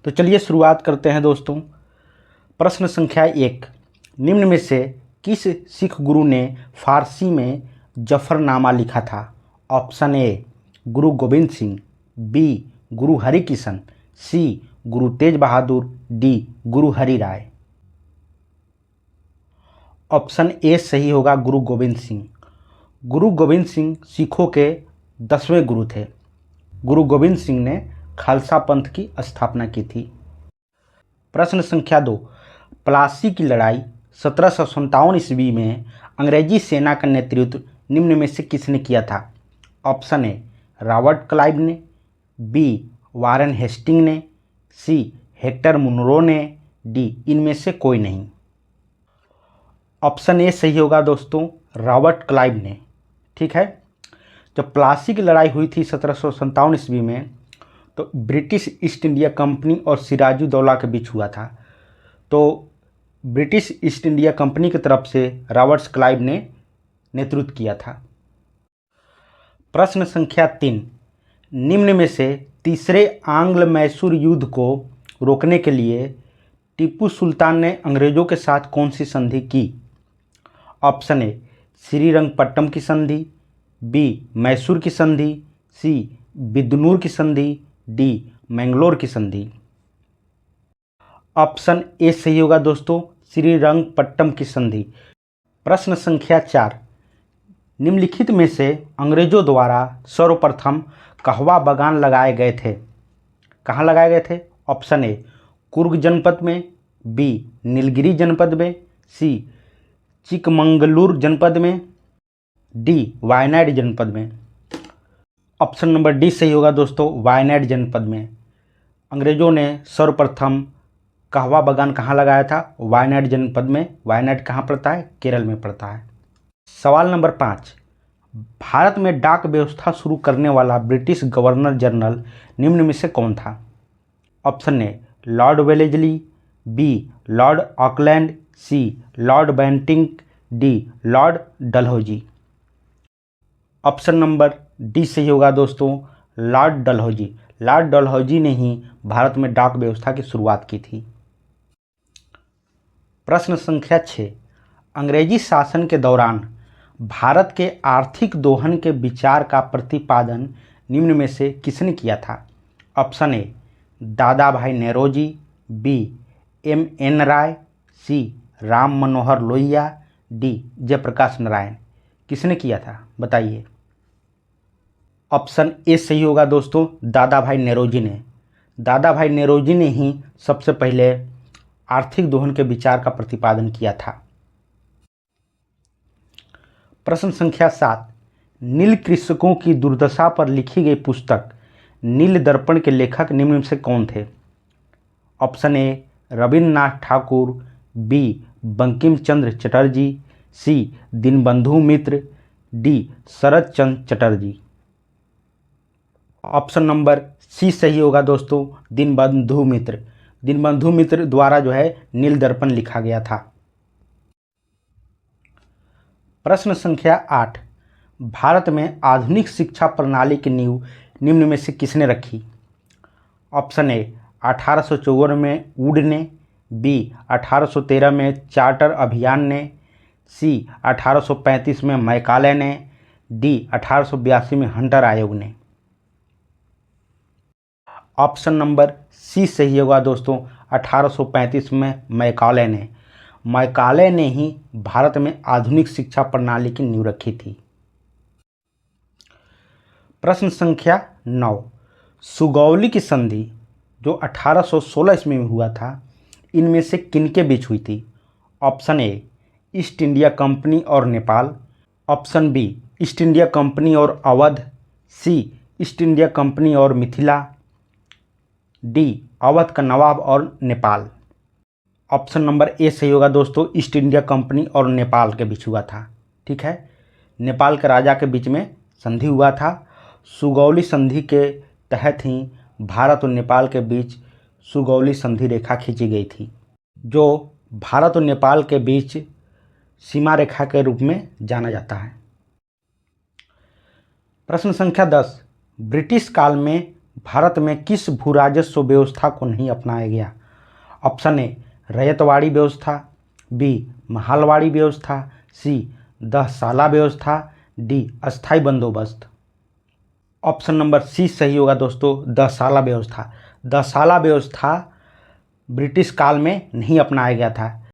तो चलिए शुरुआत करते हैं दोस्तों। प्रश्न संख्या 1, निम्न में से किस सिख गुरु ने फारसी में जफरनामा लिखा था? Option A Guru Govind Singh, B Guru Harikishan, C Guru Tej Bahadur, D Guru Hari Rai. Option A सही होगा, गुरु गोविंद सिंह। गुरु गोविंद सिंह सिखों के 10वें गुरु थे। गुरु गोविंद सिंह ने खालसा पंथ की स्थापना की थी। प्रश्न संख्या 2, प्लासी की लड़ाई 1757 ईस्वी में अंग्रेजी सेना का नेतृत्व निम्न में से किसने किया था? ऑप्शन ए रॉबर्ट क्लाइव ने, बी वारेन हेस्टिंग ने, सी हेक्टर मुनरो ने, डी इनमें से कोई नहीं। ऑप्शन ए सही होगा दोस्तों, रॉबर्ट क्लाइव ने। ठीक है, जब प्लासी की लड़ाई हुई थी 1757 ईस्वी में, तो ब्रिटिश ईस्ट इंडिया कंपनी और सिराजुद्दौला के बीच हुआ था। तो ब्रिटिश ईस्ट इंडिया कंपनी की तरफ से रॉबर्ट क्लाइव ने नेतृत्व किया था। प्रश्न संख्या 3, निम्न में से तीसरे आंग्ल मैसूर युद्ध को रोकने के लिए टीपू सुल्तान ने अंग्रेजों के साथ कौन सी संधि की? ऑप्शन ए श्रीरंगपट्टम की संधि, बी मैसूर की संधि, सी बिदनूर की संधि, डी मैंगलोर की संधि। ऑप्शन ए सही होगा दोस्तों, श्रीरंगपट्टम की संधि। प्रश्न संख्या 4, निम्नलिखित में से अंग्रेजों द्वारा सर्वप्रथम कहवा बागान लगाए गए थे? कहाँ लगाए गए थे? ऑप्शन ए कुर्ग जनपद में, बी नीलगिरी जनपद में, सी चिकमंगलूर जनपद में, डी वायनाड जनपद में। ऑप्शन नंबर डी सही होगा दोस्तों, वायनाड जनपद में अंग्रेजों ने सर्वप्रथम कहवा बागान कहाँ लगाया था? वायनाड जनपद में। वायनाड कहाँ पड़ता है? केरल में पड़ता है। सवाल नंबर 5, भारत में डाक व्यवस्था शुरू करने वाला ब्रिटिश गवर्नर जनरल निम्न में से कौन था? Option A Lord Wellesley, B Lord Auckland, C Lord Bentinck, D Lord Dalhousie. Option number D सही होगा दोस्तों, लॉर्ड डलहौजी। लॉर्ड डलहौजी ने ही भारत में डाक व्यवस्था की शुरुआत की थी। प्रश्न संख्या 6, अंग्रेजी शासन के दौरान भारत के आर्थिक दोहन के विचार का प्रतिपादन निम्न में से किसने किया था? ऑप्शन ए दादा भाई नेरोजी, बी M.N. राय, सी राम मनोहर लोहिया, डी जयप्रकाश नारायण। किसने किया था बताइए? ऑप्शन ए सही होगा दोस्तों, दादा भाई नेरोजी ने। दादा भाई नेरोजी ने ही सबसे पहले आर्थिक दोहन के विचार का प्रतिपादन किया था। प्रश्न संख्या 7, नील कृषकों की दुर्दशा पर लिखी गई पुस्तक नील दर्पण के लेखक निम्न में से कौन थे? Option A Rabindranath Thakur, B Bankim Chandra Chatterjee, C Dinabandhu Mitra, D Sharat Chandra Chatterjee. Option number C सही होगा दोस्तों, दीनबंधु मित्र। दीनबंधु मित्र द्वारा जो है नील दर्पण लिखा गया था। प्रश्न संख्या 8, भारत में आधुनिक शिक्षा प्रणाली की नींव निम्न में से किसने रखी? ऑप्शन ए 1854 में वुड ने, बी 1813 में चार्टर अभियान ने, सी 1835 में मैकाले ने, डी 1882 में हंटर आयोग ने। ऑप्शन नंबर सी सही होगा दोस्तों, 1835 में मैकाले ने। मैकाले ने ही भारत में आधुनिक शिक्षा प्रणाली की नींव रखी थी। प्रश्न संख्या 9, सुगौली की संधि जो 1816 ईस्वी में हुआ था, इनमें से किनके बीच हुई थी? Option A East India company और Nepal, option B East India company और Awadh, C East India company और मिथिला, डी अवध का नवाब और नेपाल। ऑप्शन नंबर ए सही होगा दोस्तों, ईस्ट इंडिया कंपनी और नेपाल के बीच हुआ था। ठीक है, नेपाल के राजा के बीच में संधि हुआ था। सुगौली संधि के तहत ही भारत और नेपाल के बीच सुगौली संधि रेखा खींची गई थी, जो भारत और नेपाल के बीच सीमा रेखा के रूप में जाना जाता है। प्रश्न संख्या 10, ब्रिटिश काल में भारत में किस भू राजस्व व्यवस्था को नहीं अपनाया गया? ऑप्शन ए रैयतवाड़ी व्यवस्था, बी महालवाड़ी व्यवस्था, सी दहसाला व्यवस्था, डी अस्थाई बंदोबस्त। ऑप्शन नंबर सी सही होगा दोस्तों, दहसाला व्यवस्था। दहसाला व्यवस्था ब्रिटिश काल में नहीं अपनाया गया था।